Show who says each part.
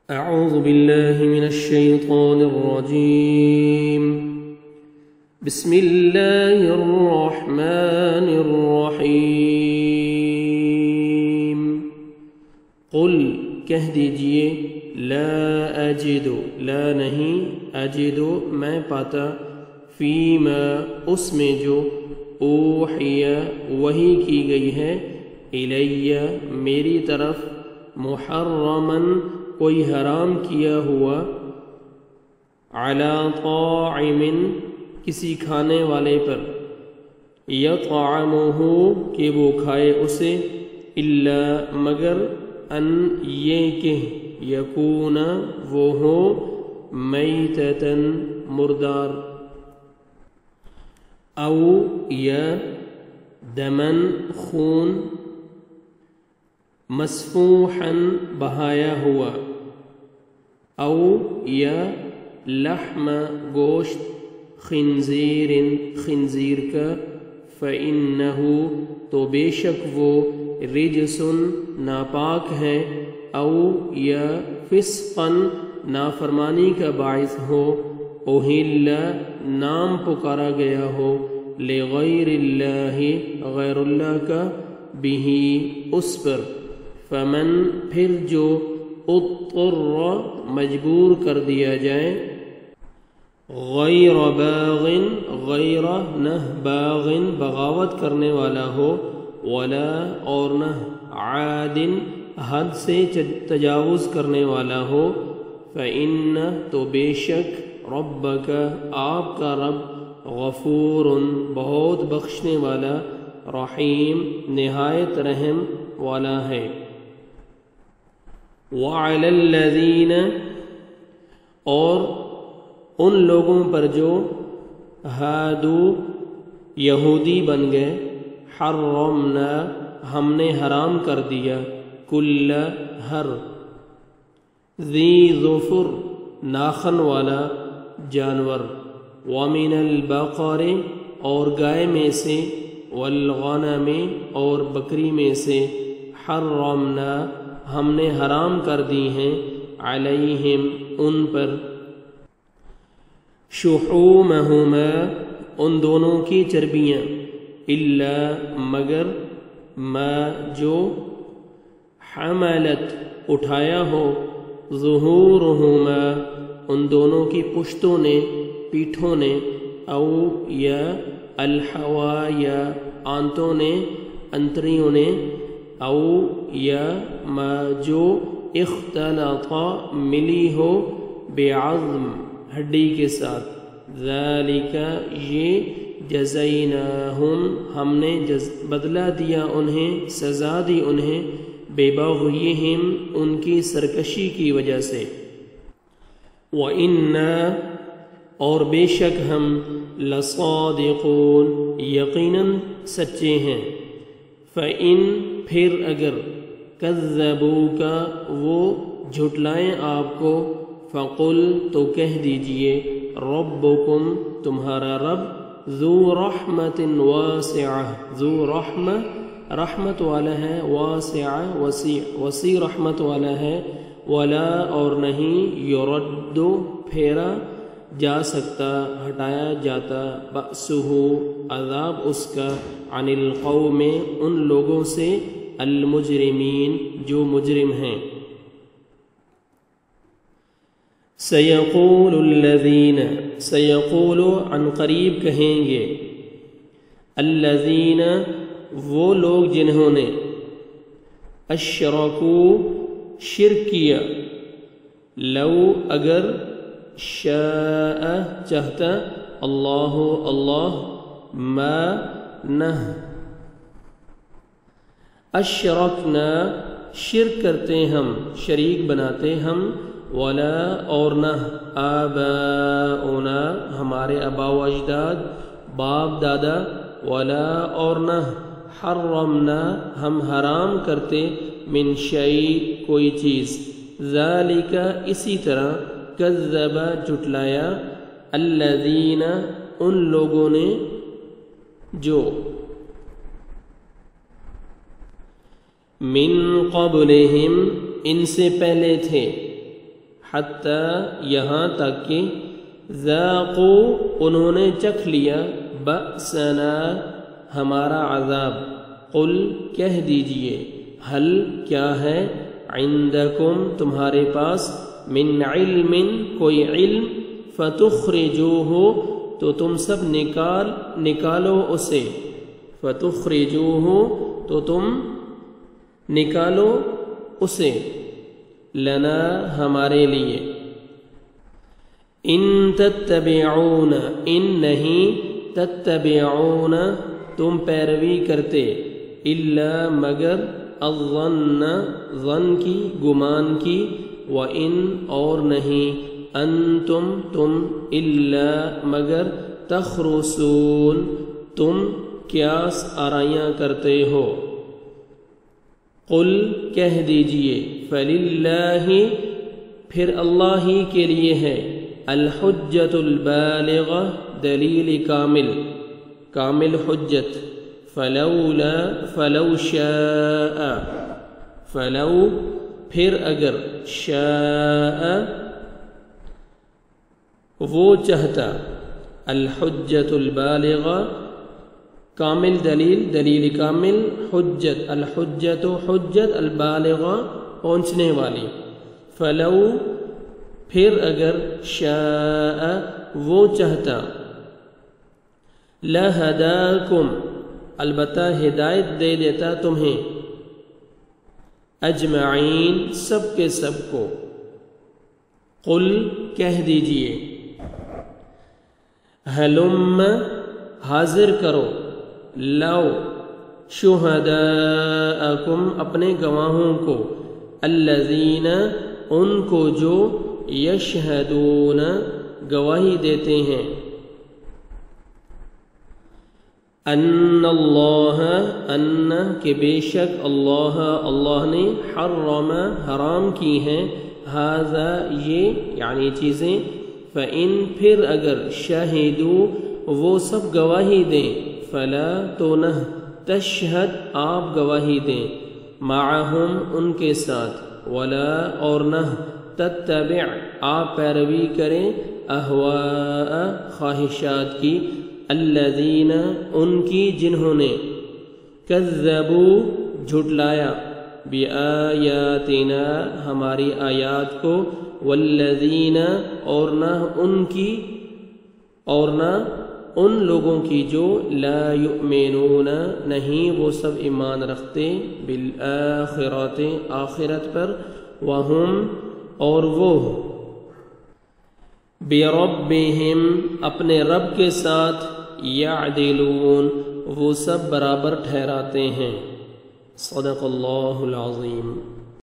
Speaker 1: اعوذ باللہ من الشیطان الرجیم بسم اللہ الرحمن الرحیم قل کہہ دیجئے لا اجد لا نہیں اجد میں پاتا فیما اس میں جو اوحی وحی کی گئی ہے الیہ میری طرف محرمن کوئی حرام کیا ہوا علی طاعم کسی کھانے والے پر یطعمہ کہ وہ کھائے اسے الا مگر ان یہ کہ یکون وہ ہو میتتن مردار او یا دمن خون مسفوحا بہایا ہوا او یا لحم گوشت خنزیر خنزیر کا فإنہ تو بے شک وہ رجس ناپاک ہے او یا فسقا نافرمانی کا باعث ہو اوہل نام پکارا گیا ہو لغیر اللہ غیر اللہ کا بھی اس پر فمن پھر جو اضطر مجبور کر دیا جائے غیر باغ غیر نہ باغ بغاوت کرنے والا ہو ولا اور نہ عاد حد سے تجاوز کرنے والا ہو فإن تو بے شک ربک آپ کا رب غفور بہت بخشنے والا رحیم نہایت رحم والا ہے وعلی الذین اور ان لوگوں پر جو ہادو یہودی بن گئے حرمنا ہم نے حرام کر دیا کل ہر ذی ظفر ناخن والا جانور ومن البقر اور گائے میں سے والغنم اور بکری میں سے حرمنا ہم نے حرام کر دی ہیں علیہم ان پر شحومہما ان دونوں کی چربیاں الا مگر ما جو حملت اٹھایا ہو ظہورہما ان دونوں کی پشتوں نے پیٹھوں نے او یا الحوایا آنتوں نے انتریوں نے او یا ما جو اختلط ملی ہو بعظم ہڈی کے ساتھ ذالک یہ جزیناہم ہم نے بدلہ دیا انہیں سزا دی انہیں ببغیہم ان کی سرکشی کی وجہ سے وَإِنَّا اور بے شک ہم لصادقون یقیناً سچے ہیں فَإِن پھر اگر کذبوک وہ جھٹلائیں آپ کو فقل تو کہہ دیجئے ربکم تمہارا رب ذو رحمت واسعہ ذو رحمت والا ہے واسعہ وسیع رحمت والا ہے ولا اور نہیں یرد پھیرا جا سکتا ہٹایا جاتا بأسہ عذاب اس کا عن القوم ان لوگوں سے المجرمین جو مجرم ہیں سیقول الذین سیقول عن قریب کہیں گے الذین وہ لوگ جنہوں نے اشرکو شرک کیا لو اگر شاء چاہتا اللہ ما نہ اشرکنا شرک کرتے ہم شریک بناتے ہم ولا اور نہ آباؤنا ہمارے آبا و اجداد باپ دادا ولا اور نہ حرمنا ہم حرام کرتے من شیء کوئی چیز ذالک اسی طرح کذب جھٹلایا الذین ان لوگوں نے جو من قبلہم ان سے پہلے تھے حتی یہاں تک کہ ذاقو انہوں نے چکھ لیا بأسنا ہمارا عذاب قل کہہ دیجئے حل کیا ہے عندکم تمہارے پاس من علم کوئی علم فتخرجوہ تو تم سب نکالو اسے فتخرجوہ تو تم نکالو اسے لنا ہمارے لیے ان تتبعون ان نہیں تتبعون تم پیروی کرتے الا مگر الظن ظن کی گمان کی وَإِن اور نہیں انتم تم الا مگر تخرصون تم قیاس آرائیاں کرتے ہو قل کہہ دیجئے فللہ پھر اللہ ہی کے لیے ہے الحجت البالغہ دلیل کامل حجت فلو شاء فلو پھر اگر شاء وہ چاہتا الحجت البالغہ کامل دلیل کامل حجت الحجت حجت البالغہ پہنچنے والی فلو پھر اگر شاء وہ چاہتا لہداکم البتہ ہدایت دے دیتا تمہیں اجمعین سب کے سب کو قل کہہ دیجئے ہلم حاضر کرو لو شہداءکم اپنے گواہوں کو الذین ان کو جو یشہدون گواہی دیتے ہیں ان اللہ ان کہ بے شک اللہ نے حرم حرام کی ہیں ھذا یہ یعنی چیزیں فإن پھر اگر شاہدو وہ سب گواہی دیں فلا تو نہ تشہد آپ گواہی دیں معہم ان کے ساتھ ولا اور نہ تتبع آپ پیروی کریں اہواء خواہشات کی الذین ان کی جنہوں نے کذبوا جھٹلایا بآیاتنا ہماری آیات کو والذین اور نہ ان لوگوں کی جو لا یؤمنون نہیں وہ سب ایمان رکھتے بالآخرات آخرت پر وہم اور وہ بربہم اپنے رب کے ساتھ یعدلون وہ سب برابر ٹھہراتے ہیں صدق اللہ العظیم